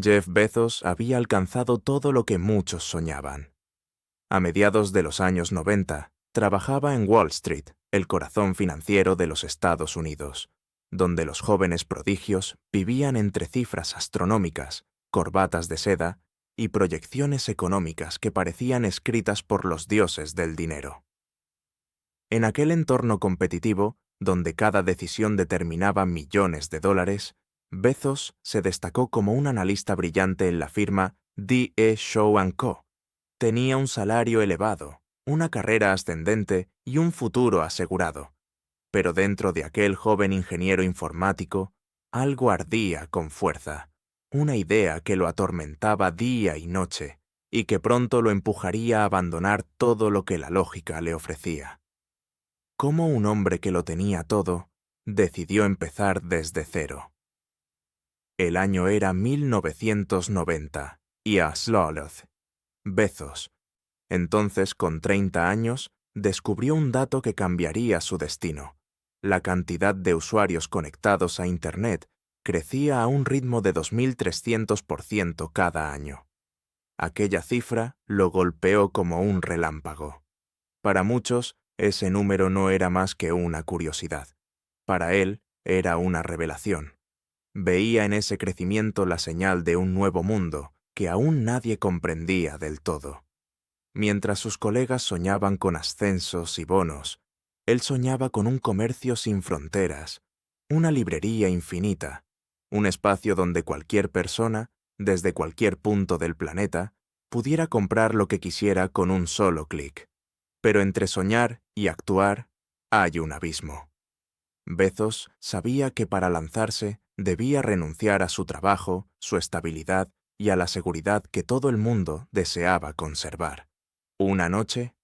Jeff Bezos había alcanzado todo lo que muchos soñaban. A mediados de los años 90, trabajaba en Wall Street, el corazón financiero de los Estados Unidos, donde los jóvenes prodigios vivían entre cifras astronómicas, corbatas de seda y proyecciones económicas que parecían escritas por los dioses del dinero. En aquel entorno competitivo, donde cada decisión determinaba millones de dólares, Bezos se destacó como un analista brillante en la firma D.E. Shaw & Co. Tenía un salario elevado, una carrera ascendente y un futuro asegurado. Pero dentro de aquel joven ingeniero informático, algo ardía con fuerza, una idea que lo atormentaba día y noche, y que pronto lo empujaría a abandonar todo lo que la lógica le ofrecía. Cómo un hombre que lo tenía todo, decidió empezar desde cero. El año era 1990, y a Sloth, Bezos, entonces con 30 años, descubrió un dato que cambiaría su destino. La cantidad de usuarios conectados a Internet crecía a un ritmo de 2.300% cada año. Aquella cifra lo golpeó como un relámpago. Para muchos, ese número no era más que una curiosidad. Para él, era una revelación. Veía en ese crecimiento la señal de un nuevo mundo que aún nadie comprendía del todo. Mientras sus colegas soñaban con ascensos y bonos, él soñaba con un comercio sin fronteras, una librería infinita, un espacio donde cualquier persona, desde cualquier punto del planeta, pudiera comprar lo que quisiera con un solo clic. Pero entre soñar y actuar hay un abismo. Bezos sabía que para lanzarse debía renunciar a su trabajo, su estabilidad y a la seguridad que todo el mundo deseaba conservar. Una noche,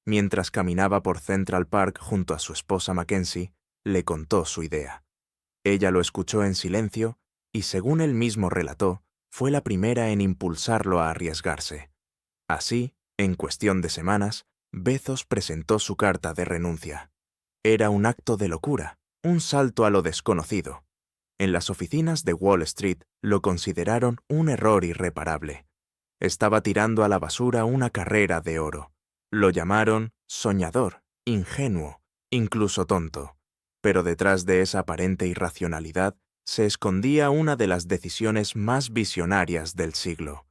mientras caminaba por Central Park junto a su esposa Mackenzie, le contó su idea. Ella lo escuchó en silencio y, según él mismo relató, fue la primera en impulsarlo a arriesgarse. Así, en cuestión de semanas, Bezos presentó su carta de renuncia. Era un acto de locura, un salto a lo desconocido. En las oficinas de Wall Street lo consideraron un error irreparable. Estaba tirando a la basura una carrera de oro. Lo llamaron soñador, ingenuo, incluso tonto. Pero detrás de esa aparente irracionalidad se escondía una de las decisiones más visionarias del siglo.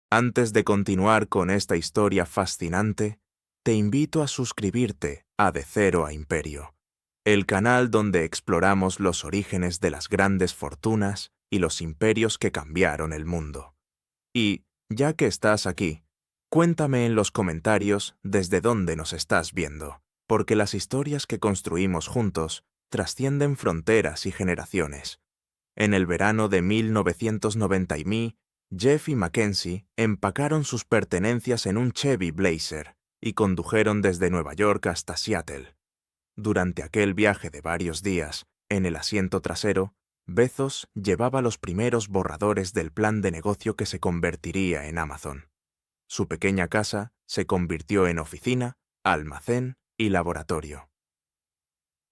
Antes de continuar con esta historia fascinante, te invito a suscribirte a De Cero a Imperio, el canal donde exploramos los orígenes de las grandes fortunas y los imperios que cambiaron el mundo. Y, ya que estás aquí, cuéntame en los comentarios desde dónde nos estás viendo, porque las historias que construimos juntos trascienden fronteras y generaciones. En el verano de 1990 Jeff y Mackenzie empacaron sus pertenencias en un Chevy Blazer y condujeron desde Nueva York hasta Seattle. Durante aquel viaje de varios días, en el asiento trasero, Bezos llevaba los primeros borradores del plan de negocio que se convertiría en Amazon. Su pequeña casa se convirtió en oficina, almacén y laboratorio.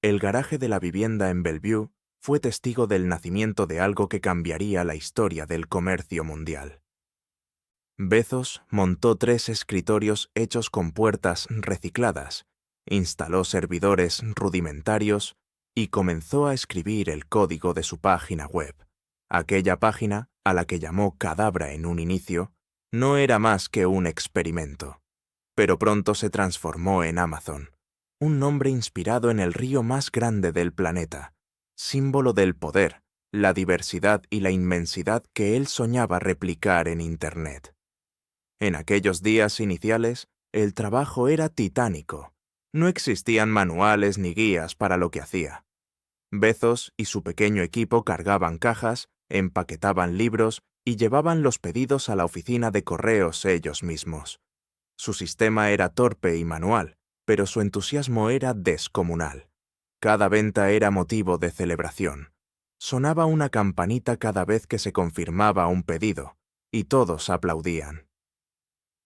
El garaje de la vivienda en Bellevue fue testigo del nacimiento de algo que cambiaría la historia del comercio mundial. Bezos montó 3 escritorios hechos con puertas recicladas, instaló servidores rudimentarios y comenzó a escribir el código de su página web. Aquella página, a la que llamó Cadabra en un inicio, no era más que un experimento. Pero pronto se transformó en Amazon, un nombre inspirado en el río más grande del planeta, símbolo del poder, la diversidad y la inmensidad que él soñaba replicar en Internet. En aquellos días iniciales, el trabajo era titánico. No existían manuales ni guías para lo que hacía. Bezos y su pequeño equipo cargaban cajas, empaquetaban libros y llevaban los pedidos a la oficina de correos ellos mismos. Su sistema era torpe y manual, pero su entusiasmo era descomunal. Cada venta era motivo de celebración. Sonaba una campanita cada vez que se confirmaba un pedido, y todos aplaudían.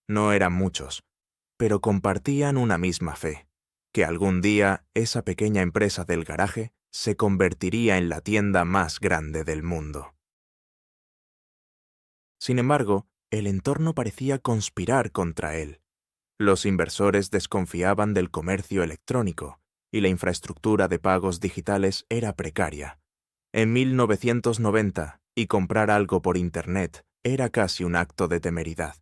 No eran muchos, pero compartían una misma fe, que algún día esa pequeña empresa del garaje se convertiría en la tienda más grande del mundo. Sin embargo, el entorno parecía conspirar contra él. Los inversores desconfiaban del comercio electrónico y la infraestructura de pagos digitales era precaria. En 1990, y comprar algo por Internet era casi un acto de temeridad.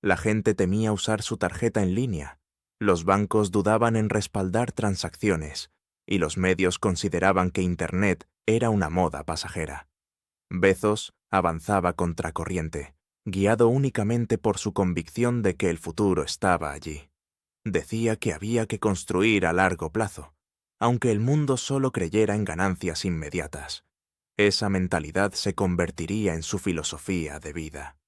La gente temía usar su tarjeta en línea, los bancos dudaban en respaldar transacciones, y los medios consideraban que Internet era una moda pasajera. Bezos avanzaba contracorriente, guiado únicamente por su convicción de que el futuro estaba allí. Decía que había que construir a largo plazo, aunque el mundo solo creyera en ganancias inmediatas. Esa mentalidad se convertiría en su filosofía de vida.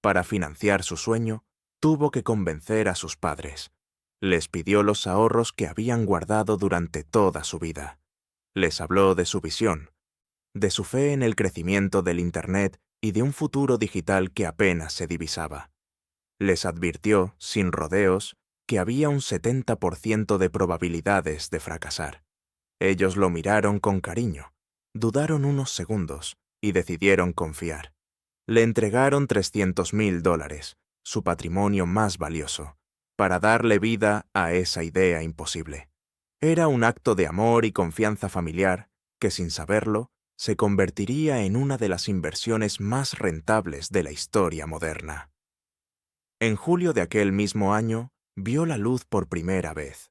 Para financiar su sueño, tuvo que convencer a sus padres. Les pidió los ahorros que habían guardado durante toda su vida. Les habló de su visión, de su fe en el crecimiento del Internet y de un futuro digital que apenas se divisaba. Les advirtió, sin rodeos, que había un 70% de probabilidades de fracasar. Ellos lo miraron con cariño, dudaron unos segundos y decidieron confiar. Le entregaron $300,000, su patrimonio más valioso, para darle vida a esa idea imposible. Era un acto de amor y confianza familiar que, sin saberlo, se convertiría en una de las inversiones más rentables de la historia moderna. En julio de aquel mismo año, vio la luz por primera vez.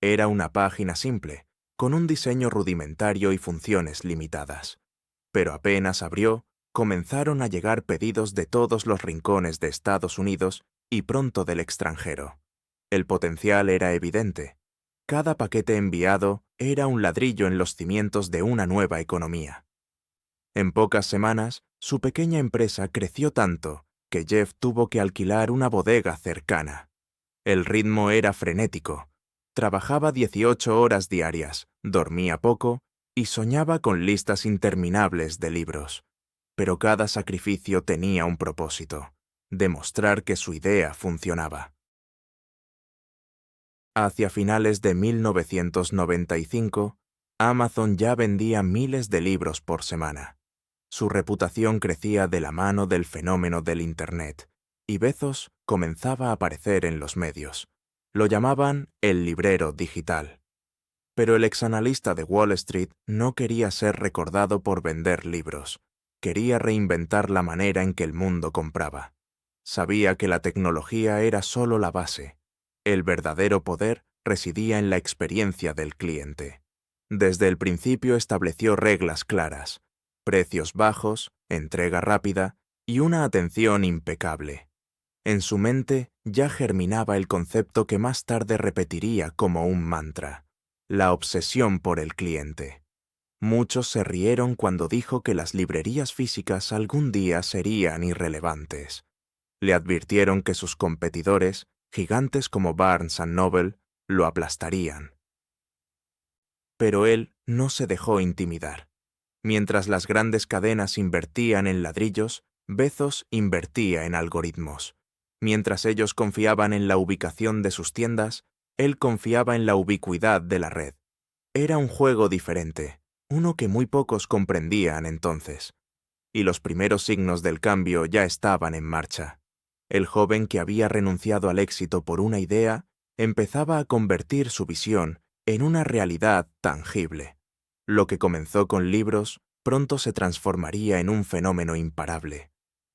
Era una página simple, con un diseño rudimentario y funciones limitadas. Pero apenas abrió, comenzaron a llegar pedidos de todos los rincones de Estados Unidos y pronto del extranjero. El potencial era evidente. Cada paquete enviado era un ladrillo en los cimientos de una nueva economía. En pocas semanas, su pequeña empresa creció tanto que Jeff tuvo que alquilar una bodega cercana. El ritmo era frenético. Trabajaba 18 horas diarias, dormía poco y soñaba con listas interminables de libros. Pero cada sacrificio tenía un propósito: demostrar que su idea funcionaba. Hacia finales de 1995, Amazon ya vendía miles de libros por semana. Su reputación crecía de la mano del fenómeno del Internet, y Bezos comenzaba a aparecer en los medios. Lo llamaban el librero digital. Pero el exanalista de Wall Street no quería ser recordado por vender libros. Quería reinventar la manera en que el mundo compraba. Sabía que la tecnología era solo la base. El verdadero poder residía en la experiencia del cliente. Desde el principio estableció reglas claras: precios bajos, entrega rápida y una atención impecable. En su mente ya germinaba el concepto que más tarde repetiría como un mantra: la obsesión por el cliente. Muchos se rieron cuando dijo que las librerías físicas algún día serían irrelevantes. Le advirtieron que sus competidores, gigantes como Barnes & Noble, lo aplastarían. Pero él no se dejó intimidar. Mientras las grandes cadenas invertían en ladrillos, Bezos invertía en algoritmos. Mientras ellos confiaban en la ubicación de sus tiendas, él confiaba en la ubicuidad de la red. Era un juego diferente, uno que muy pocos comprendían entonces. Y los primeros signos del cambio ya estaban en marcha. El joven que había renunciado al éxito por una idea empezaba a convertir su visión en una realidad tangible. Lo que comenzó con libros pronto se transformaría en un fenómeno imparable.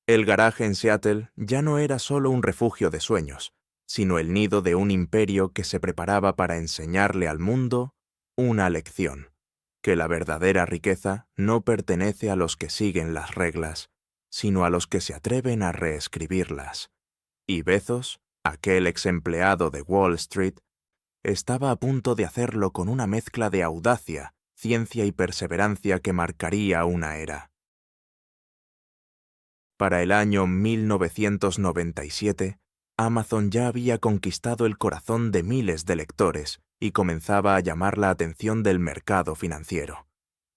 El garaje en Seattle ya no era solo un refugio de sueños, sino el nido de un imperio que se preparaba para enseñarle al mundo una lección: que la verdadera riqueza no pertenece a los que siguen las reglas, sino a los que se atreven a reescribirlas. Y Bezos, aquel ex empleado de Wall Street, estaba a punto de hacerlo con una mezcla de audacia, ciencia y perseverancia que marcaría una era. Para el año 1997, Amazon ya había conquistado el corazón de miles de lectores y comenzaba a llamar la atención del mercado financiero.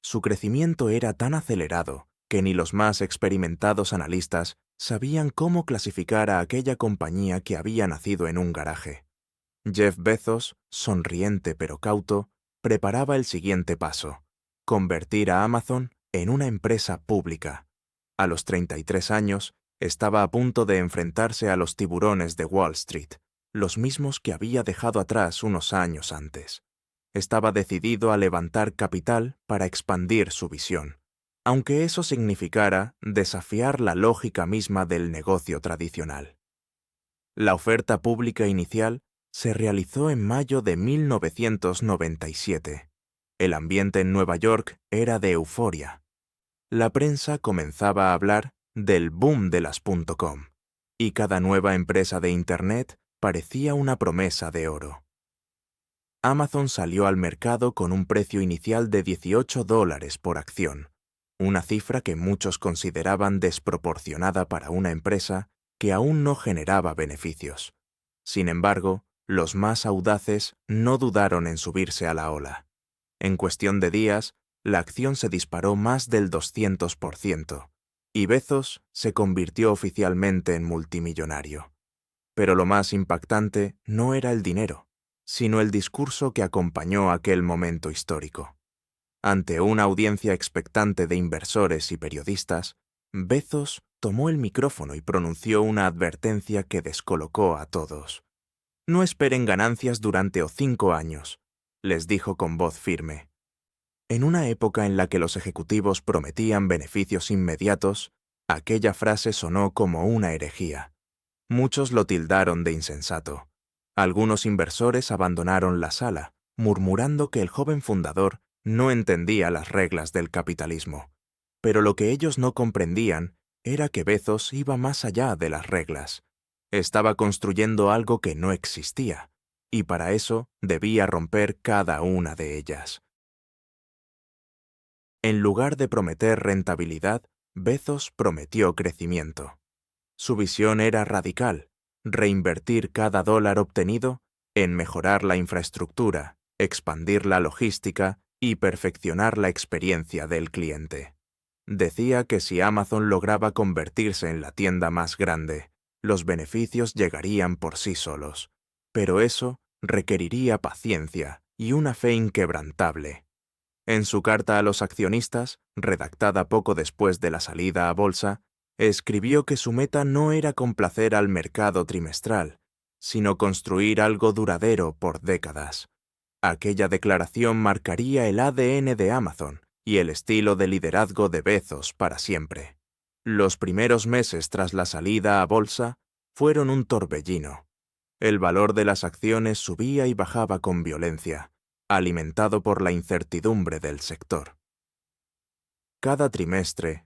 Su crecimiento era tan acelerado que ni los más experimentados analistas sabían cómo clasificar a aquella compañía que había nacido en un garaje. Jeff Bezos, sonriente pero cauto, preparaba el siguiente paso: convertir a Amazon en una empresa pública. A los 33 años, estaba a punto de enfrentarse a los tiburones de Wall Street, los mismos que había dejado atrás unos años antes. Estaba decidido a levantar capital para expandir su visión, aunque eso significara desafiar la lógica misma del negocio tradicional. La oferta pública inicial se realizó en mayo de 1997. El ambiente en Nueva York era de euforia. La prensa comenzaba a hablar del boom de las .com, y cada nueva empresa de Internet parecía una promesa de oro. Amazon salió al mercado con un precio inicial de $18 por acción, una cifra que muchos consideraban desproporcionada para una empresa que aún no generaba beneficios. Sin embargo, los más audaces no dudaron en subirse a la ola. En cuestión de días, la acción se disparó más del 200%, y Bezos se convirtió oficialmente en multimillonario. Pero lo más impactante no era el dinero, sino el discurso que acompañó aquel momento histórico. Ante una audiencia expectante de inversores y periodistas, Bezos tomó el micrófono y pronunció una advertencia que descolocó a todos. «No esperen ganancias durante 5 años», les dijo con voz firme. En una época en la que los ejecutivos prometían beneficios inmediatos, aquella frase sonó como una herejía. Muchos lo tildaron de insensato. Algunos inversores abandonaron la sala, murmurando que el joven fundador no entendía las reglas del capitalismo. Pero lo que ellos no comprendían era que Bezos iba más allá de las reglas. Estaba construyendo algo que no existía, y para eso debía romper cada una de ellas. En lugar de prometer rentabilidad, Bezos prometió crecimiento. Su visión era radical: reinvertir cada dólar obtenido en mejorar la infraestructura, expandir la logística y perfeccionar la experiencia del cliente. Decía que si Amazon lograba convertirse en la tienda más grande, los beneficios llegarían por sí solos, pero eso requeriría paciencia y una fe inquebrantable. En su carta a los accionistas, redactada poco después de la salida a bolsa, escribió que su meta no era complacer al mercado trimestral, sino construir algo duradero por décadas. Aquella declaración marcaría el ADN de Amazon y el estilo de liderazgo de Bezos para siempre. Los primeros meses tras la salida a bolsa fueron un torbellino. El valor de las acciones subía y bajaba con violencia, alimentado por la incertidumbre del sector. Cada trimestre,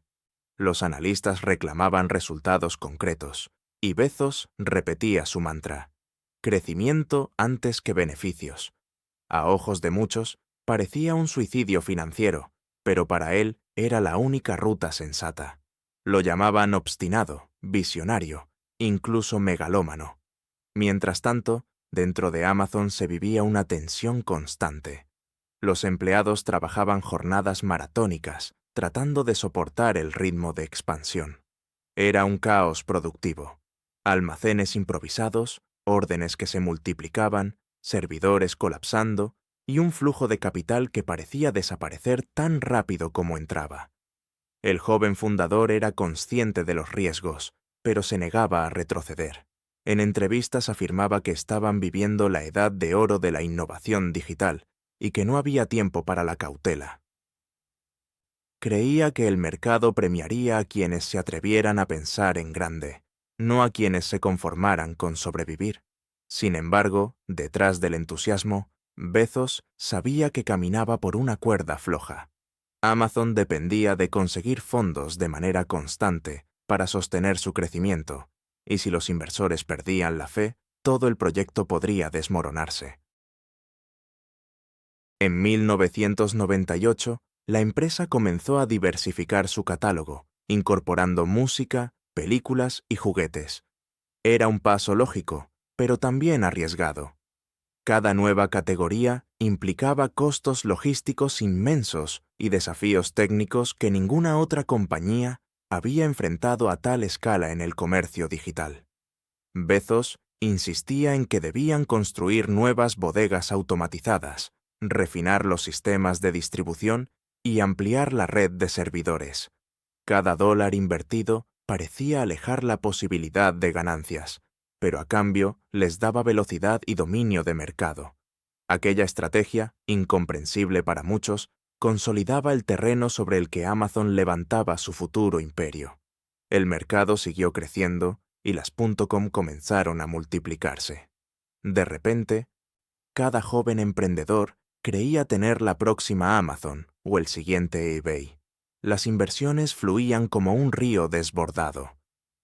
los analistas reclamaban resultados concretos, y Bezos repetía su mantra: crecimiento antes que beneficios. A ojos de muchos, parecía un suicidio financiero, pero para él era la única ruta sensata. Lo llamaban obstinado, visionario, incluso megalómano. Mientras tanto, dentro de Amazon se vivía una tensión constante. Los empleados trabajaban jornadas maratónicas, tratando de soportar el ritmo de expansión. Era un caos productivo. Almacenes improvisados, órdenes que se multiplicaban, servidores colapsando y un flujo de capital que parecía desaparecer tan rápido como entraba. El joven fundador era consciente de los riesgos, pero se negaba a retroceder. En entrevistas afirmaba que estaban viviendo la edad de oro de la innovación digital y que no había tiempo para la cautela. Creía que el mercado premiaría a quienes se atrevieran a pensar en grande, no a quienes se conformaran con sobrevivir. Sin embargo, detrás del entusiasmo, Bezos sabía que caminaba por una cuerda floja. Amazon dependía de conseguir fondos de manera constante para sostener su crecimiento, y si los inversores perdían la fe, todo el proyecto podría desmoronarse. En 1998, la empresa comenzó a diversificar su catálogo, incorporando música, películas y juguetes. Era un paso lógico, pero también arriesgado. Cada nueva categoría implicaba costos logísticos inmensos y desafíos técnicos que ninguna otra compañía había enfrentado a tal escala en el comercio digital. Bezos insistía en que debían construir nuevas bodegas automatizadas, refinar los sistemas de distribución y ampliar la red de servidores. Cada dólar invertido parecía alejar la posibilidad de ganancias, pero a cambio les daba velocidad y dominio de mercado. Aquella estrategia, incomprensible para muchos, consolidaba el terreno sobre el que Amazon levantaba su futuro imperio. El mercado siguió creciendo y las .com comenzaron a multiplicarse. De repente, cada joven emprendedor creía tener la próxima Amazon o el siguiente eBay. Las inversiones fluían como un río desbordado.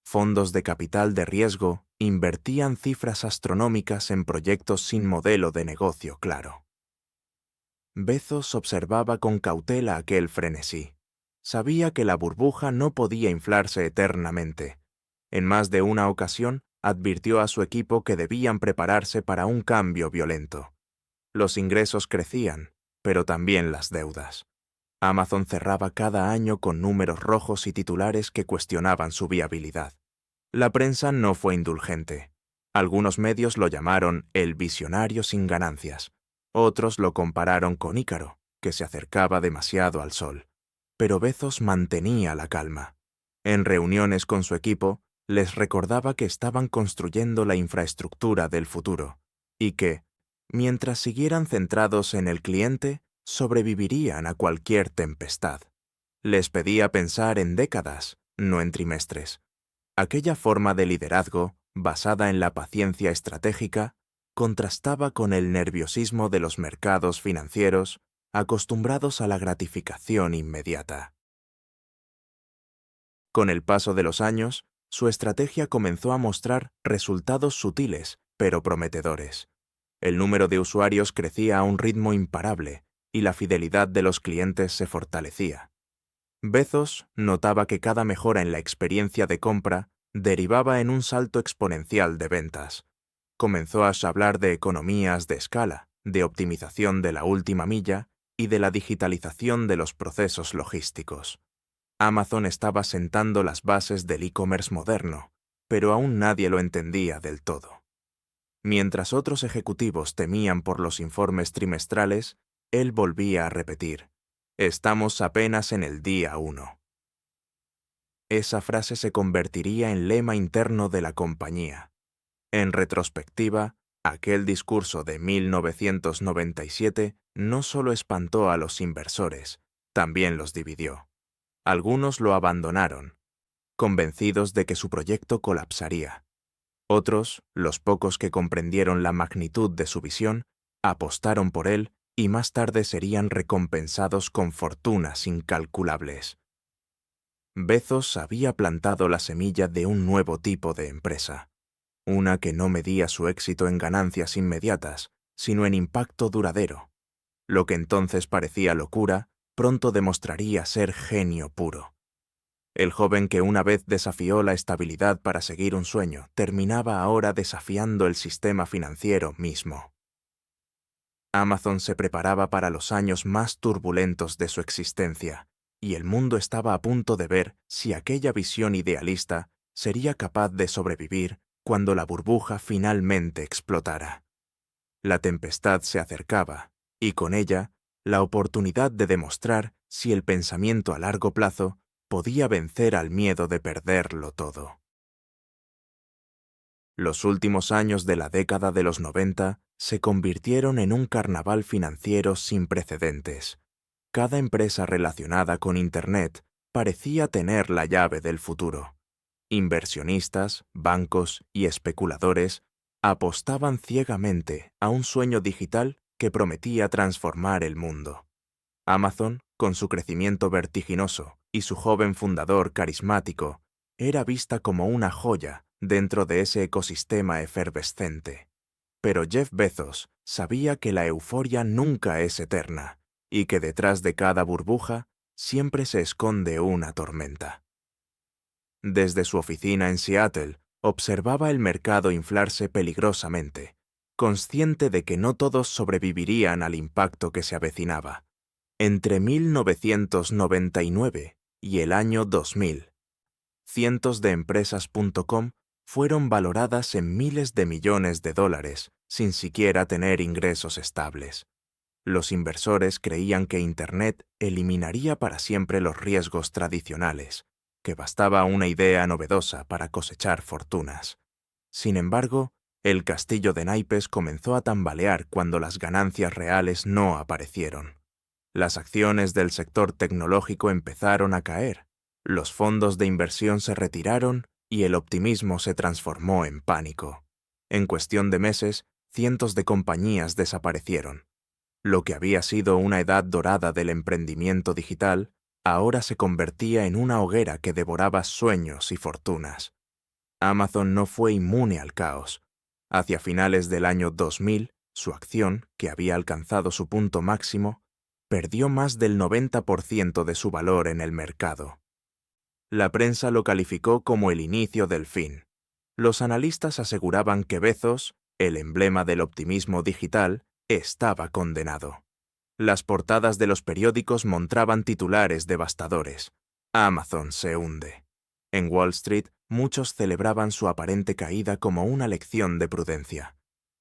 Fondos de capital de riesgo invertían cifras astronómicas en proyectos sin modelo de negocio claro. Bezos observaba con cautela aquel frenesí. Sabía que la burbuja no podía inflarse eternamente. En más de una ocasión, advirtió a su equipo que debían prepararse para un cambio violento. Los ingresos crecían, pero también las deudas. Amazon cerraba cada año con números rojos y titulares que cuestionaban su viabilidad. La prensa no fue indulgente. Algunos medios lo llamaron el visionario sin ganancias. Otros lo compararon con Ícaro, que se acercaba demasiado al sol. Pero Bezos mantenía la calma. En reuniones con su equipo, les recordaba que estaban construyendo la infraestructura del futuro y que, mientras siguieran centrados en el cliente, sobrevivirían a cualquier tempestad. Les pedía pensar en décadas, no en trimestres. Aquella forma de liderazgo, basada en la paciencia estratégica, contrastaba con el nerviosismo de los mercados financieros, acostumbrados a la gratificación inmediata. Con el paso de los años, su estrategia comenzó a mostrar resultados sutiles, pero prometedores. El número de usuarios crecía a un ritmo imparable y la fidelidad de los clientes se fortalecía. Bezos notaba que cada mejora en la experiencia de compra derivaba en un salto exponencial de ventas. Comenzó a hablar de economías de escala, de optimización de la última milla y de la digitalización de los procesos logísticos. Amazon estaba sentando las bases del e-commerce moderno, pero aún nadie lo entendía del todo. Mientras otros ejecutivos temían por los informes trimestrales, él volvía a repetir: «Estamos apenas en el día 1». Esa frase se convertiría en lema interno de la compañía. En retrospectiva, aquel discurso de 1997 no solo espantó a los inversores, también los dividió. Algunos lo abandonaron, convencidos de que su proyecto colapsaría. Otros, los pocos que comprendieron la magnitud de su visión, apostaron por él y más tarde serían recompensados con fortunas incalculables. Bezos había plantado la semilla de un nuevo tipo de empresa, una que no medía su éxito en ganancias inmediatas, sino en impacto duradero. Lo que entonces parecía locura, pronto demostraría ser genio puro. El joven que una vez desafió la estabilidad para seguir un sueño, terminaba ahora desafiando el sistema financiero mismo. Amazon se preparaba para los años más turbulentos de su existencia, y el mundo estaba a punto de ver si aquella visión idealista sería capaz de sobrevivir cuando la burbuja finalmente explotara. La tempestad se acercaba, y con ella, la oportunidad de demostrar si el pensamiento a largo plazo podía vencer al miedo de perderlo todo. Los últimos años de la década de los 90 se convirtieron en un carnaval financiero sin precedentes. Cada empresa relacionada con Internet parecía tener la llave del futuro. Inversionistas, bancos y especuladores apostaban ciegamente a un sueño digital que prometía transformar el mundo. Amazon, con su crecimiento vertiginoso y su joven fundador carismático, era vista como una joya dentro de ese ecosistema efervescente. Pero Jeff Bezos sabía que la euforia nunca es eterna y que detrás de cada burbuja siempre se esconde una tormenta. Desde su oficina en Seattle, observaba el mercado inflarse peligrosamente, consciente de que no todos sobrevivirían al impacto que se avecinaba. Entre 1999 y el año 2000, cientos de empresas .com fueron valoradas en miles de millones de dólares sin siquiera tener ingresos estables. Los inversores creían que Internet eliminaría para siempre los riesgos tradicionales, que bastaba una idea novedosa para cosechar fortunas. Sin embargo, el castillo de naipes comenzó a tambalear cuando las ganancias reales no aparecieron. Las acciones del sector tecnológico empezaron a caer, los fondos de inversión se retiraron y el optimismo se transformó en pánico. En cuestión de meses, cientos de compañías desaparecieron. Lo que había sido una edad dorada del emprendimiento digital, ahora se convertía en una hoguera que devoraba sueños y fortunas. Amazon no fue inmune al caos. Hacia finales del año 2000, su acción, que había alcanzado su punto máximo, perdió más del 90% de su valor en el mercado. La prensa lo calificó como el inicio del fin. Los analistas aseguraban que Bezos, el emblema del optimismo digital, estaba condenado. Las portadas de los periódicos mostraban titulares devastadores. Amazon se hunde. En Wall Street, muchos celebraban su aparente caída como una lección de prudencia.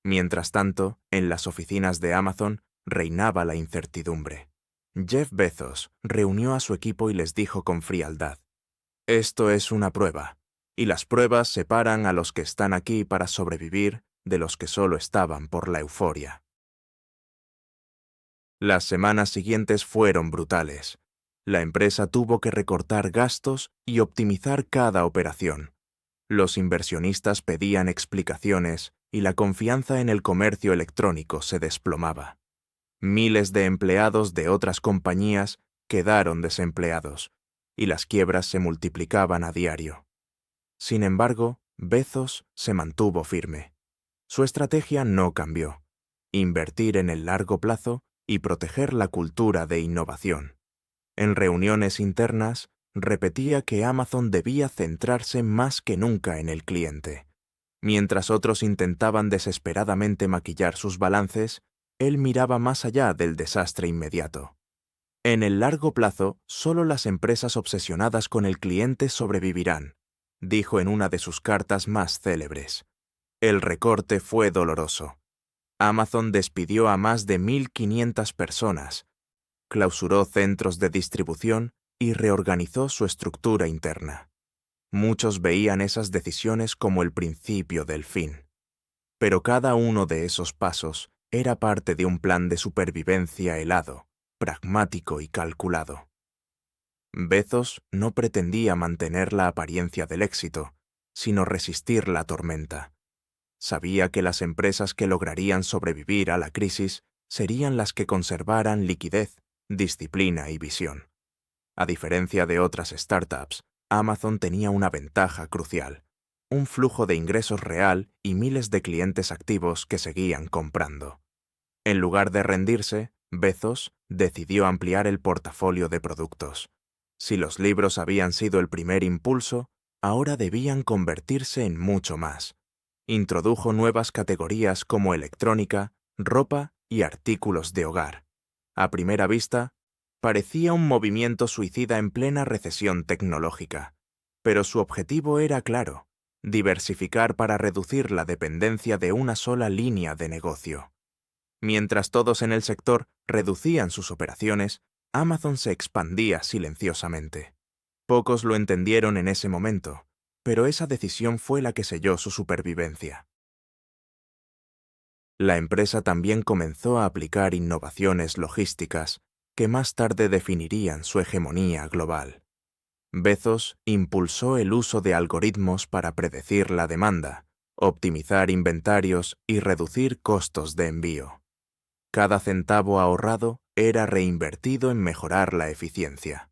Mientras tanto, en las oficinas de Amazon reinaba la incertidumbre. Jeff Bezos reunió a su equipo y les dijo con frialdad: «Esto es una prueba, y las pruebas separan a los que están aquí para sobrevivir de los que solo estaban por la euforia». Las semanas siguientes fueron brutales. La empresa tuvo que recortar gastos y optimizar cada operación. Los inversionistas pedían explicaciones y la confianza en el comercio electrónico se desplomaba. Miles de empleados de otras compañías quedaron desempleados y las quiebras se multiplicaban a diario. Sin embargo, Bezos se mantuvo firme. Su estrategia no cambió: invertir en el largo plazo y proteger la cultura de innovación. En reuniones internas, repetía que Amazon debía centrarse más que nunca en el cliente. Mientras otros intentaban desesperadamente maquillar sus balances, él miraba más allá del desastre inmediato. En el largo plazo, solo las empresas obsesionadas con el cliente sobrevivirán, dijo en una de sus cartas más célebres. El recorte fue doloroso. Amazon despidió a más de 1.500 personas, clausuró centros de distribución y reorganizó su estructura interna. Muchos veían esas decisiones como el principio del fin. Pero cada uno de esos pasos era parte de un plan de supervivencia helado, pragmático y calculado. Bezos no pretendía mantener la apariencia del éxito, sino resistir la tormenta. Sabía que las empresas que lograrían sobrevivir a la crisis serían las que conservaran liquidez, disciplina y visión. A diferencia de otras startups, Amazon tenía una ventaja crucial: un flujo de ingresos real y miles de clientes activos que seguían comprando. En lugar de rendirse, Bezos decidió ampliar el portafolio de productos. Si los libros habían sido el primer impulso, ahora debían convertirse en mucho más. Introdujo nuevas categorías como electrónica, ropa y artículos de hogar. A primera vista, parecía un movimiento suicida en plena recesión tecnológica, pero su objetivo era claro: diversificar para reducir la dependencia de una sola línea de negocio. Mientras todos en el sector reducían sus operaciones, Amazon se expandía silenciosamente. Pocos lo entendieron en ese momento, pero esa decisión fue la que selló su supervivencia. La empresa también comenzó a aplicar innovaciones logísticas que más tarde definirían su hegemonía global. Bezos impulsó el uso de algoritmos para predecir la demanda, optimizar inventarios y reducir costos de envío. Cada centavo ahorrado era reinvertido en mejorar la eficiencia.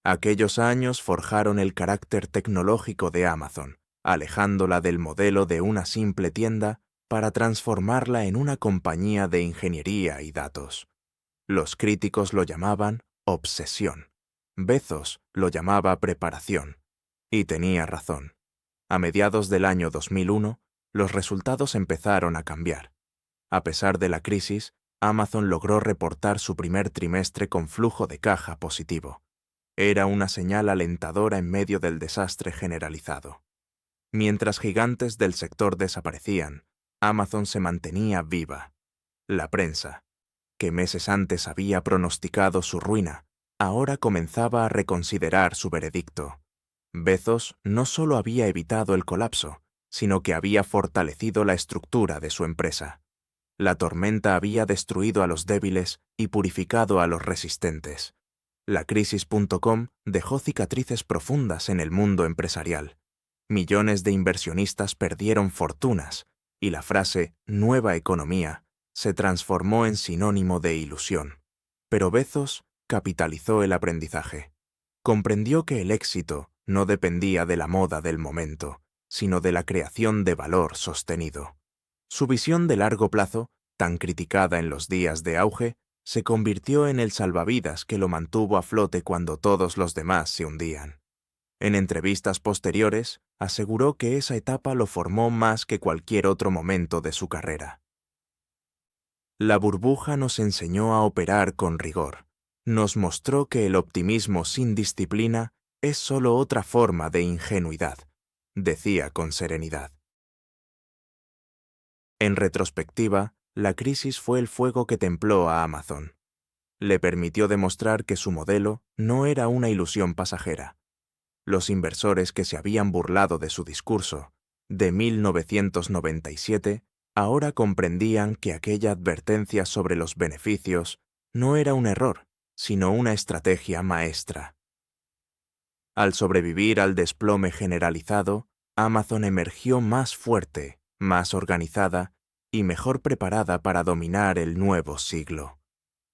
Aquellos años forjaron el carácter tecnológico de Amazon, alejándola del modelo de una simple tienda para transformarla en una compañía de ingeniería y datos. Los críticos lo llamaban obsesión. Bezos lo llamaba preparación. Y tenía razón. A mediados del año 2001, los resultados empezaron a cambiar. A pesar de la crisis, Amazon logró reportar su primer trimestre con flujo de caja positivo. Era una señal alentadora en medio del desastre generalizado. Mientras gigantes del sector desaparecían, Amazon se mantenía viva. La prensa, que meses antes había pronosticado su ruina, ahora comenzaba a reconsiderar su veredicto. Bezos no solo había evitado el colapso, sino que había fortalecido la estructura de su empresa. La tormenta había destruido a los débiles y purificado a los resistentes. La crisis.com dejó cicatrices profundas en el mundo empresarial. Millones de inversionistas perdieron fortunas, y la frase «nueva economía» se transformó en sinónimo de ilusión. Pero Bezos capitalizó el aprendizaje. Comprendió que el éxito no dependía de la moda del momento, sino de la creación de valor sostenido. Su visión de largo plazo, tan criticada en los días de auge, se convirtió en el salvavidas que lo mantuvo a flote cuando todos los demás se hundían. En entrevistas posteriores, aseguró que esa etapa lo formó más que cualquier otro momento de su carrera. La burbuja nos enseñó a operar con rigor. Nos mostró que el optimismo sin disciplina es solo otra forma de ingenuidad, decía con serenidad. En retrospectiva, la crisis fue el fuego que templó a Amazon. Le permitió demostrar que su modelo no era una ilusión pasajera. Los inversores que se habían burlado de su discurso de 1997 ahora comprendían que aquella advertencia sobre los beneficios no era un error, sino una estrategia maestra. Al sobrevivir al desplome generalizado, Amazon emergió más fuerte, más organizada y mejor preparada para dominar el nuevo siglo.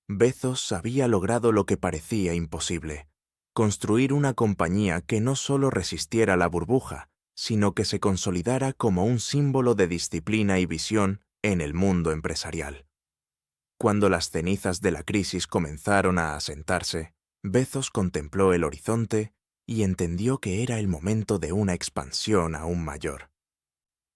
Bezos había logrado lo que parecía imposible: construir una compañía que no solo resistiera la burbuja, sino que se consolidara como un símbolo de disciplina y visión en el mundo empresarial. Cuando las cenizas de la crisis comenzaron a asentarse, Bezos contempló el horizonte y entendió que era el momento de una expansión aún mayor.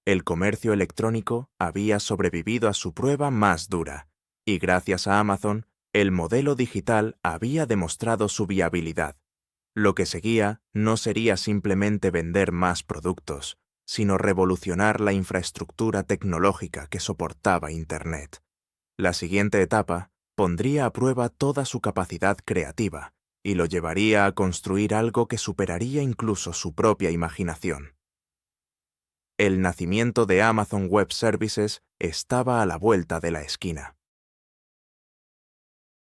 El comercio electrónico había sobrevivido a su prueba más dura, y gracias a Amazon, el modelo digital había demostrado su viabilidad. Lo que seguía no sería simplemente vender más productos, sino revolucionar la infraestructura tecnológica que soportaba Internet. La siguiente etapa pondría a prueba toda su capacidad creativa y lo llevaría a construir algo que superaría incluso su propia imaginación. El nacimiento de Amazon Web Services estaba a la vuelta de la esquina.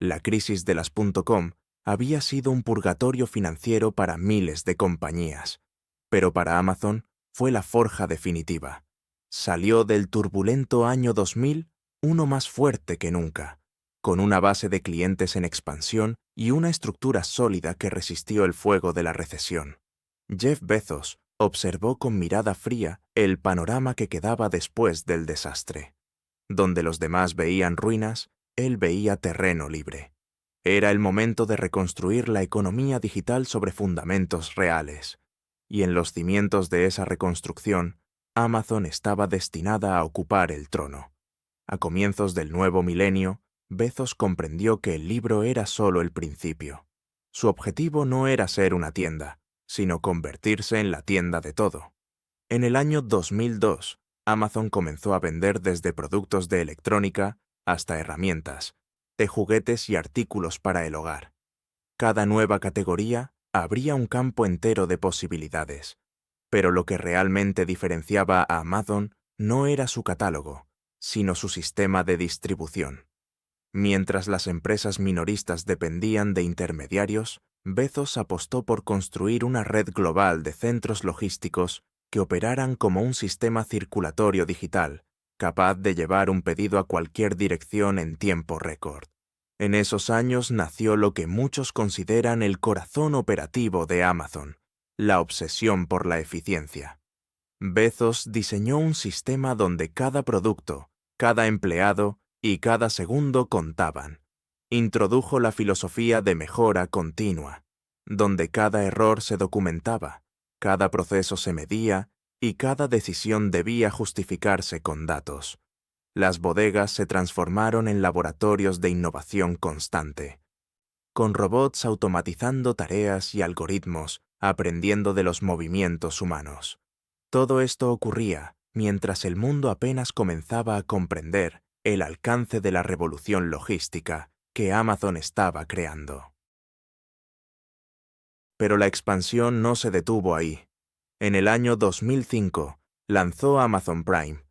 La crisis de las .com había sido un purgatorio financiero para miles de compañías, pero para Amazon fue la forja definitiva. Salió del turbulento año 2000 uno más fuerte que nunca, con una base de clientes en expansión y una estructura sólida que resistió el fuego de la recesión. Jeff Bezos observó con mirada fría el panorama que quedaba después del desastre. Donde los demás veían ruinas, él veía terreno libre. Era el momento de reconstruir la economía digital sobre fundamentos reales. Y en los cimientos de esa reconstrucción, Amazon estaba destinada a ocupar el trono. A comienzos del nuevo milenio, Bezos comprendió que el libro era solo el principio. Su objetivo no era ser una tienda, sino convertirse en la tienda de todo. En el año 2002, Amazon comenzó a vender desde productos de electrónica hasta herramientas, de juguetes y artículos para el hogar. Cada nueva categoría abría un campo entero de posibilidades. Pero lo que realmente diferenciaba a Amazon no era su catálogo, sino su sistema de distribución. Mientras las empresas minoristas dependían de intermediarios, Bezos apostó por construir una red global de centros logísticos que operaran como un sistema circulatorio digital, capaz de llevar un pedido a cualquier dirección en tiempo récord. En esos años nació lo que muchos consideran el corazón operativo de Amazon: la obsesión por la eficiencia. Bezos diseñó un sistema donde cada producto, cada empleado y cada segundo contaban. Introdujo la filosofía de mejora continua, donde cada error se documentaba, cada proceso se medía y cada decisión debía justificarse con datos. Las bodegas se transformaron en laboratorios de innovación constante, con robots automatizando tareas y algoritmos aprendiendo de los movimientos humanos. Todo esto ocurría mientras el mundo apenas comenzaba a comprender el alcance de la revolución logística que Amazon estaba creando. Pero la expansión no se detuvo ahí. En el año 2005 lanzó Amazon Prime,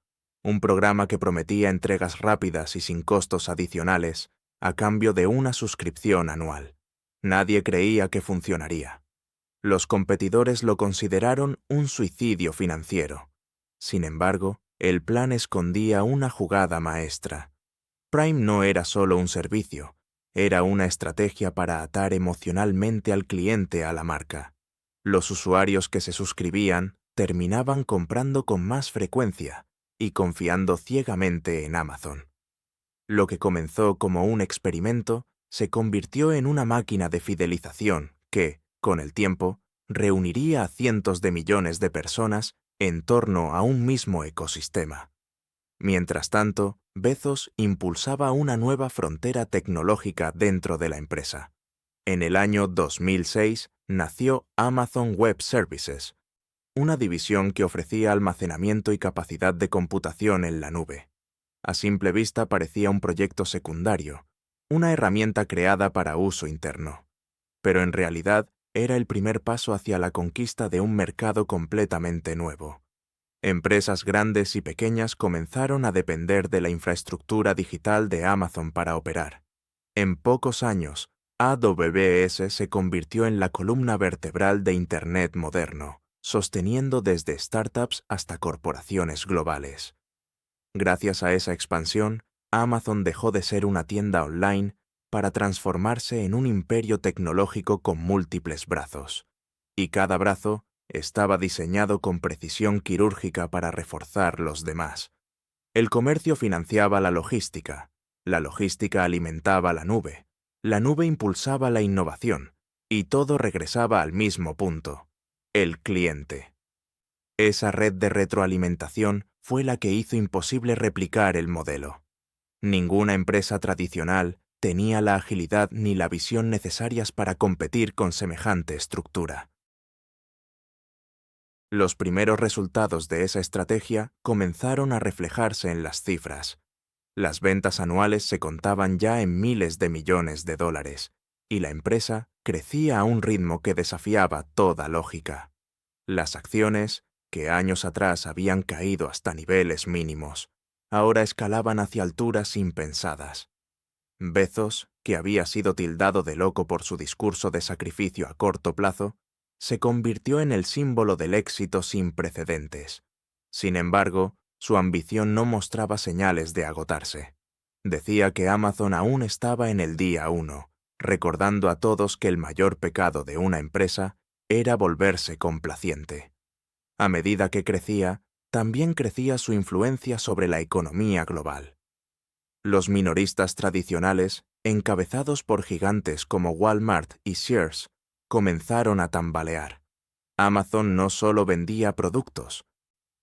un programa que prometía entregas rápidas y sin costos adicionales a cambio de una suscripción anual. Nadie creía que funcionaría. Los competidores lo consideraron un suicidio financiero. Sin embargo, el plan escondía una jugada maestra. Prime no era solo un servicio, era una estrategia para atar emocionalmente al cliente a la marca. Los usuarios que se suscribían terminaban comprando con más frecuencia y confiando ciegamente en Amazon. Lo que comenzó como un experimento se convirtió en una máquina de fidelización que, con el tiempo, reuniría a cientos de millones de personas en torno a un mismo ecosistema. Mientras tanto, Bezos impulsaba una nueva frontera tecnológica dentro de la empresa. En el año 2006 nació Amazon Web Services, una división que ofrecía almacenamiento y capacidad de computación en la nube. A simple vista parecía un proyecto secundario, una herramienta creada para uso interno. Pero en realidad era el primer paso hacia la conquista de un mercado completamente nuevo. Empresas grandes y pequeñas comenzaron a depender de la infraestructura digital de Amazon para operar. En pocos años, AWS se convirtió en la columna vertebral de Internet moderno, sosteniendo desde startups hasta corporaciones globales. Gracias a esa expansión, Amazon dejó de ser una tienda online para transformarse en un imperio tecnológico con múltiples brazos. Y cada brazo estaba diseñado con precisión quirúrgica para reforzar los demás. El comercio financiaba la logística alimentaba la nube impulsaba la innovación, y todo regresaba al mismo punto: el cliente. Esa red de retroalimentación fue la que hizo imposible replicar el modelo. Ninguna empresa tradicional tenía la agilidad ni la visión necesarias para competir con semejante estructura. Los primeros resultados de esa estrategia comenzaron a reflejarse en las cifras. Las ventas anuales se contaban ya en miles de millones de dólares, y la empresa crecía a un ritmo que desafiaba toda lógica. Las acciones, que años atrás habían caído hasta niveles mínimos, ahora escalaban hacia alturas impensadas. Bezos, que había sido tildado de loco por su discurso de sacrificio a corto plazo, se convirtió en el símbolo del éxito sin precedentes. Sin embargo, su ambición no mostraba señales de agotarse. Decía que Amazon aún estaba en el día 1, recordando a todos que el mayor pecado de una empresa era volverse complaciente. A medida que crecía, también crecía su influencia sobre la economía global. Los minoristas tradicionales, encabezados por gigantes como Walmart y Sears, comenzaron a tambalear. Amazon no solo vendía productos,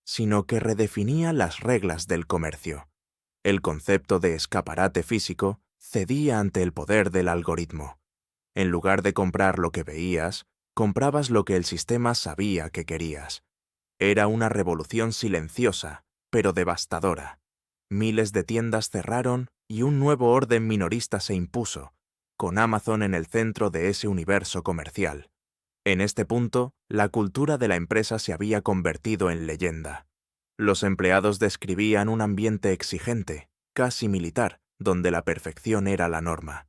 sino que redefinía las reglas del comercio. El concepto de escaparate físico cedía ante el poder del algoritmo. En lugar de comprar lo que veías, comprabas lo que el sistema sabía que querías. Era una revolución silenciosa, pero devastadora. Miles de tiendas cerraron y un nuevo orden minorista se impuso, con Amazon en el centro de ese universo comercial. En este punto, la cultura de la empresa se había convertido en leyenda. Los empleados describían un ambiente exigente, casi militar, donde la perfección era la norma.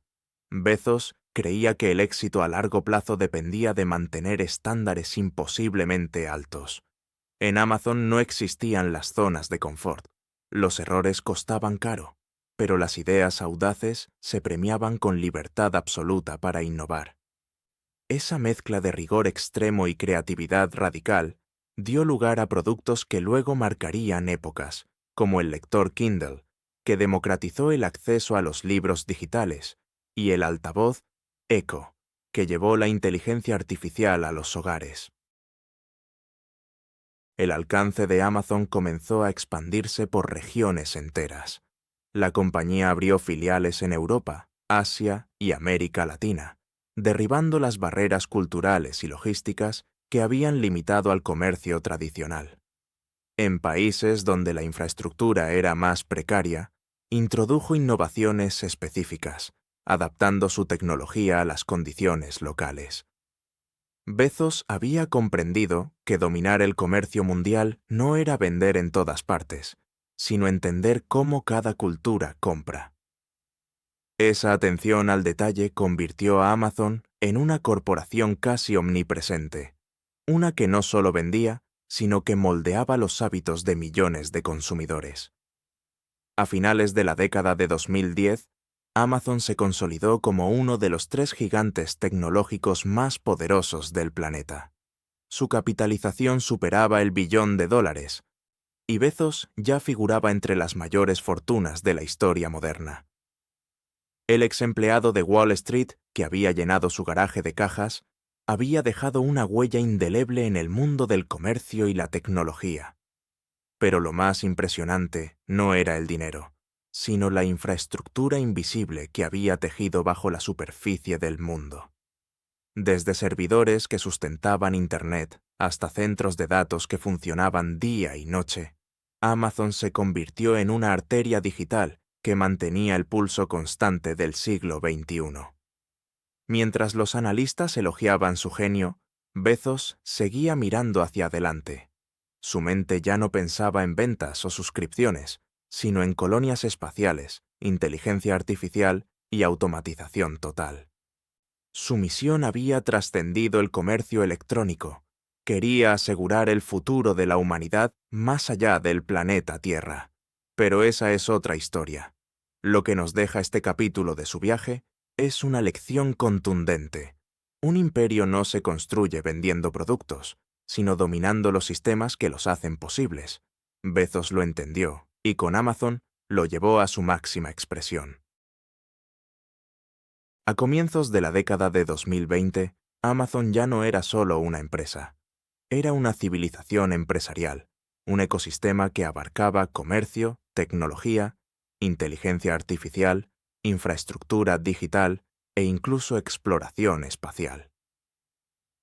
Bezos creía que el éxito a largo plazo dependía de mantener estándares imposiblemente altos. En Amazon no existían las zonas de confort. Los errores costaban caro, pero las ideas audaces se premiaban con libertad absoluta para innovar. Esa mezcla de rigor extremo y creatividad radical dio lugar a productos que luego marcarían épocas, como el lector Kindle, que democratizó el acceso a los libros digitales, y el altavoz Echo, que llevó la inteligencia artificial a los hogares. El alcance de Amazon comenzó a expandirse por regiones enteras. La compañía abrió filiales en Europa, Asia y América Latina, derribando las barreras culturales y logísticas que habían limitado al comercio tradicional. En países donde la infraestructura era más precaria, introdujo innovaciones específicas, adaptando su tecnología a las condiciones locales. Bezos había comprendido que dominar el comercio mundial no era vender en todas partes, sino entender cómo cada cultura compra. Esa atención al detalle convirtió a Amazon en una corporación casi omnipresente, una que no solo vendía, sino que moldeaba los hábitos de millones de consumidores. A finales de la década de 2010, Amazon se consolidó como uno de los 3 gigantes tecnológicos más poderosos del planeta. Su capitalización superaba el billón de dólares, y Bezos ya figuraba entre las mayores fortunas de la historia moderna. El ex empleado de Wall Street, que había llenado su garaje de cajas, había dejado una huella indeleble en el mundo del comercio y la tecnología. Pero lo más impresionante no era el dinero, sino la infraestructura invisible que había tejido bajo la superficie del mundo. Desde servidores que sustentaban Internet hasta centros de datos que funcionaban día y noche, Amazon se convirtió en una arteria digital que mantenía el pulso constante del siglo XXI. Mientras los analistas elogiaban su genio, Bezos seguía mirando hacia adelante. Su mente ya no pensaba en ventas o suscripciones, sino en colonias espaciales, inteligencia artificial y automatización total. Su misión había trascendido el comercio electrónico. Quería asegurar el futuro de la humanidad más allá del planeta Tierra. Pero esa es otra historia. Lo que nos deja este capítulo de su viaje es una lección contundente. Un imperio no se construye vendiendo productos, sino dominando los sistemas que los hacen posibles. Bezos lo entendió, y con Amazon lo llevó a su máxima expresión. A comienzos de la década de 2020, Amazon ya no era solo una empresa. Era una civilización empresarial, un ecosistema que abarcaba comercio, tecnología, inteligencia artificial, infraestructura digital e incluso exploración espacial.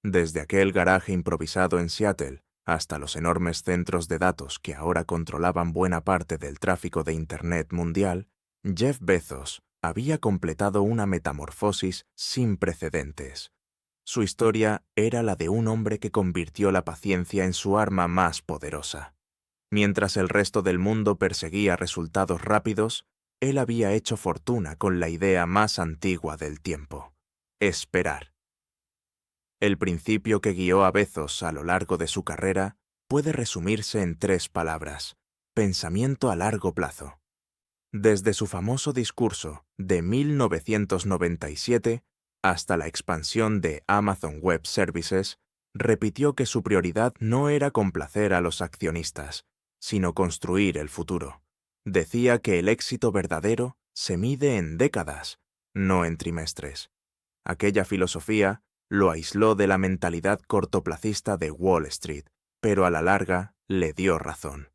Desde aquel garaje improvisado en Seattle hasta los enormes centros de datos que ahora controlaban buena parte del tráfico de Internet mundial, Jeff Bezos había completado una metamorfosis sin precedentes. Su historia era la de un hombre que convirtió la paciencia en su arma más poderosa. Mientras el resto del mundo perseguía resultados rápidos, él había hecho fortuna con la idea más antigua del tiempo: esperar. El principio que guió a Bezos a lo largo de su carrera puede resumirse en 3 palabras: pensamiento a largo plazo. Desde su famoso discurso de 1997 hasta la expansión de Amazon Web Services, repitió que su prioridad no era complacer a los accionistas, sino construir el futuro. Decía que el éxito verdadero se mide en décadas, no en trimestres. Aquella filosofía lo aisló de la mentalidad cortoplacista de Wall Street, pero a la larga le dio razón.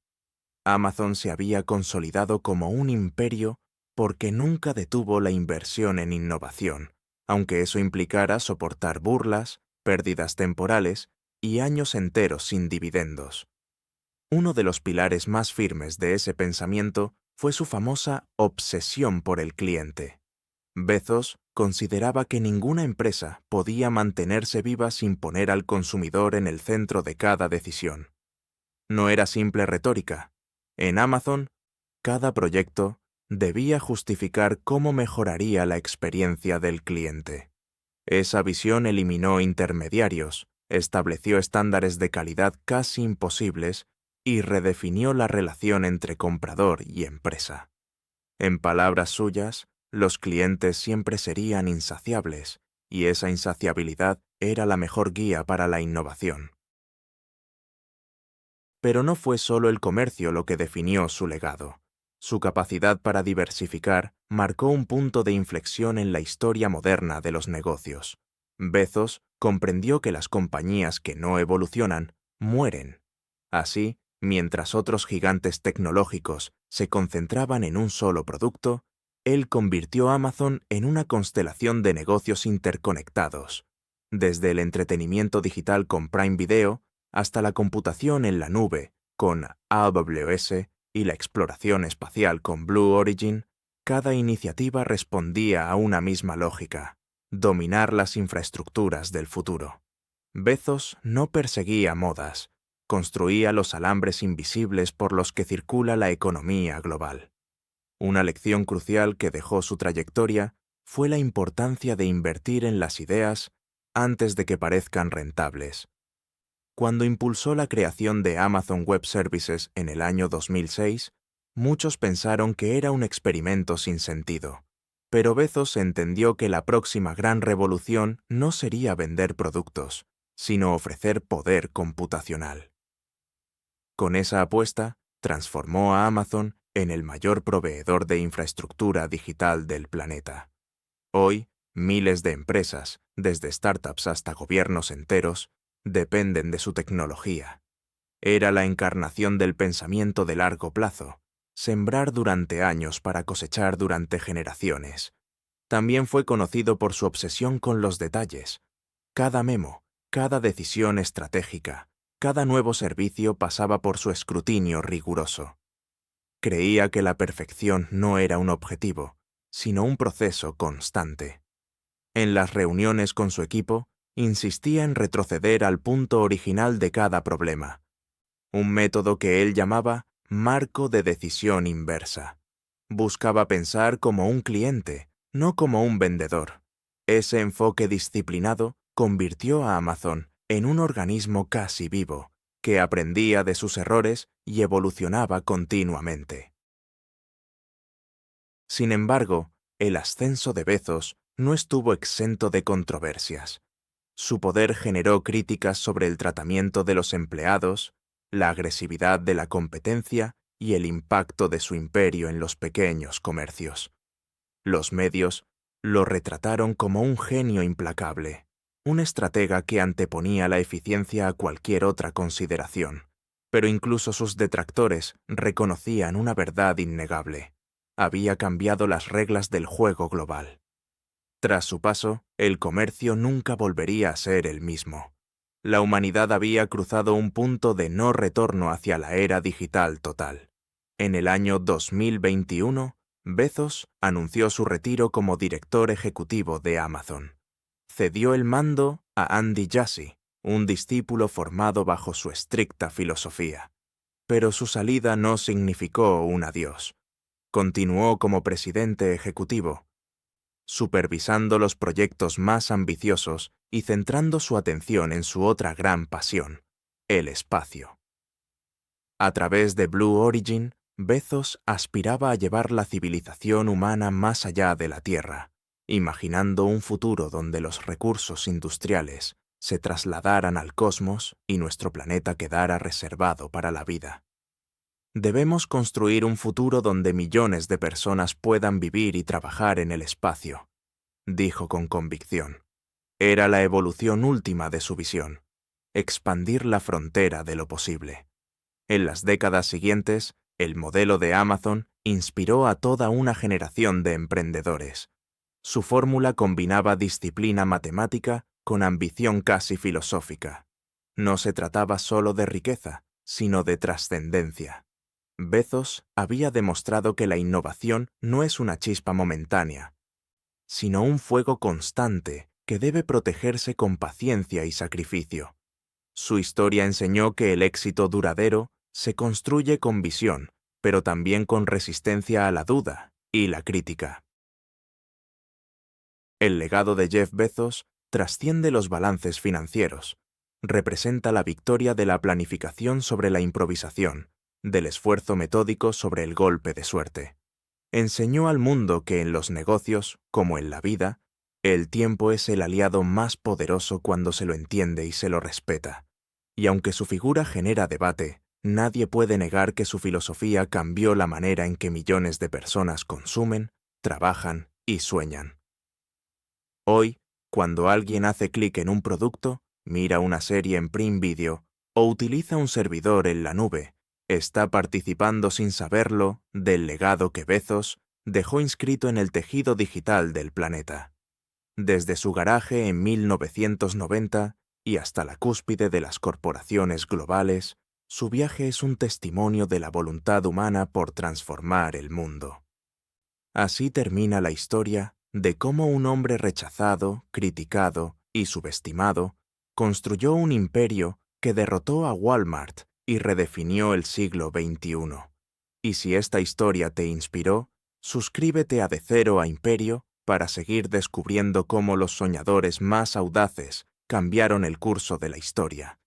Amazon se había consolidado como un imperio porque nunca detuvo la inversión en innovación, aunque eso implicara soportar burlas, pérdidas temporales y años enteros sin dividendos. Uno de los pilares más firmes de ese pensamiento fue su famosa obsesión por el cliente. Bezos consideraba que ninguna empresa podía mantenerse viva sin poner al consumidor en el centro de cada decisión. No era simple retórica. En Amazon, cada proyecto debía justificar cómo mejoraría la experiencia del cliente. Esa visión eliminó intermediarios, estableció estándares de calidad casi imposibles y redefinió la relación entre comprador y empresa. En palabras suyas, los clientes siempre serían insaciables, y esa insaciabilidad era la mejor guía para la innovación. Pero no fue solo el comercio lo que definió su legado. Su capacidad para diversificar marcó un punto de inflexión en la historia moderna de los negocios. Bezos comprendió que las compañías que no evolucionan mueren. Así, mientras otros gigantes tecnológicos se concentraban en un solo producto, él convirtió Amazon en una constelación de negocios interconectados. Desde el entretenimiento digital con Prime Video hasta la computación en la nube con AWS y la exploración espacial con Blue Origin, cada iniciativa respondía a una misma lógica: dominar las infraestructuras del futuro. Bezos no perseguía modas, construía los alambres invisibles por los que circula la economía global. Una lección crucial que dejó su trayectoria fue la importancia de invertir en las ideas antes de que parezcan rentables. Cuando impulsó la creación de Amazon Web Services en el año 2006, muchos pensaron que era un experimento sin sentido. Pero Bezos entendió que la próxima gran revolución no sería vender productos, sino ofrecer poder computacional. Con esa apuesta, transformó a Amazon en el mayor proveedor de infraestructura digital del planeta. Hoy, miles de empresas, desde startups hasta gobiernos enteros, dependen de su tecnología. Era la encarnación del pensamiento de largo plazo, sembrar durante años para cosechar durante generaciones. También fue conocido por su obsesión con los detalles. Cada memo, cada decisión estratégica, cada nuevo servicio pasaba por su escrutinio riguroso. Creía que la perfección no era un objetivo, sino un proceso constante. En las reuniones con su equipo, insistía en retroceder al punto original de cada problema, un método que él llamaba marco de decisión inversa. Buscaba pensar como un cliente, no como un vendedor. Ese enfoque disciplinado convirtió a Amazon en un organismo casi vivo, que aprendía de sus errores y evolucionaba continuamente. Sin embargo, el ascenso de Bezos no estuvo exento de controversias. Su poder generó críticas sobre el tratamiento de los empleados, la agresividad de la competencia y el impacto de su imperio en los pequeños comercios. Los medios lo retrataron como un genio implacable, un estratega que anteponía la eficiencia a cualquier otra consideración. Pero incluso sus detractores reconocían una verdad innegable. Había cambiado las reglas del juego global. Tras su paso, el comercio nunca volvería a ser el mismo. La humanidad había cruzado un punto de no retorno hacia la era digital total. En el año 2021, Bezos anunció su retiro como director ejecutivo de Amazon. Cedió el mando a Andy Jassy, un discípulo formado bajo su estricta filosofía. Pero su salida no significó un adiós. Continuó como presidente ejecutivo, supervisando los proyectos más ambiciosos y centrando su atención en su otra gran pasión, el espacio. A través de Blue Origin, Bezos aspiraba a llevar la civilización humana más allá de la Tierra, imaginando un futuro donde los recursos industriales se trasladaran al cosmos y nuestro planeta quedara reservado para la vida. Debemos construir un futuro donde millones de personas puedan vivir y trabajar en el espacio, dijo con convicción. Era la evolución última de su visión, expandir la frontera de lo posible. En las décadas siguientes, el modelo de Amazon inspiró a toda una generación de emprendedores. Su fórmula combinaba disciplina matemática con ambición casi filosófica. No se trataba solo de riqueza, sino de trascendencia. Bezos había demostrado que la innovación no es una chispa momentánea, sino un fuego constante que debe protegerse con paciencia y sacrificio. Su historia enseñó que el éxito duradero se construye con visión, pero también con resistencia a la duda y la crítica. El legado de Jeff Bezos trasciende los balances financieros. Representa la victoria de la planificación sobre la improvisación, del esfuerzo metódico sobre el golpe de suerte. Enseñó al mundo que en los negocios, como en la vida, el tiempo es el aliado más poderoso cuando se lo entiende y se lo respeta. Y aunque su figura genera debate, nadie puede negar que su filosofía cambió la manera en que millones de personas consumen, trabajan y sueñan. Hoy, cuando alguien hace clic en un producto, mira una serie en Prime Video o utiliza un servidor en la nube, está participando sin saberlo del legado que Bezos dejó inscrito en el tejido digital del planeta. Desde su garaje en 1990 y hasta la cúspide de las corporaciones globales, su viaje es un testimonio de la voluntad humana por transformar el mundo. Así termina la historia de cómo un hombre rechazado, criticado y subestimado construyó un imperio que derrotó a Walmart y redefinió el siglo XXI. Y si esta historia te inspiró, suscríbete a De Cero a Imperio para seguir descubriendo cómo los soñadores más audaces cambiaron el curso de la historia.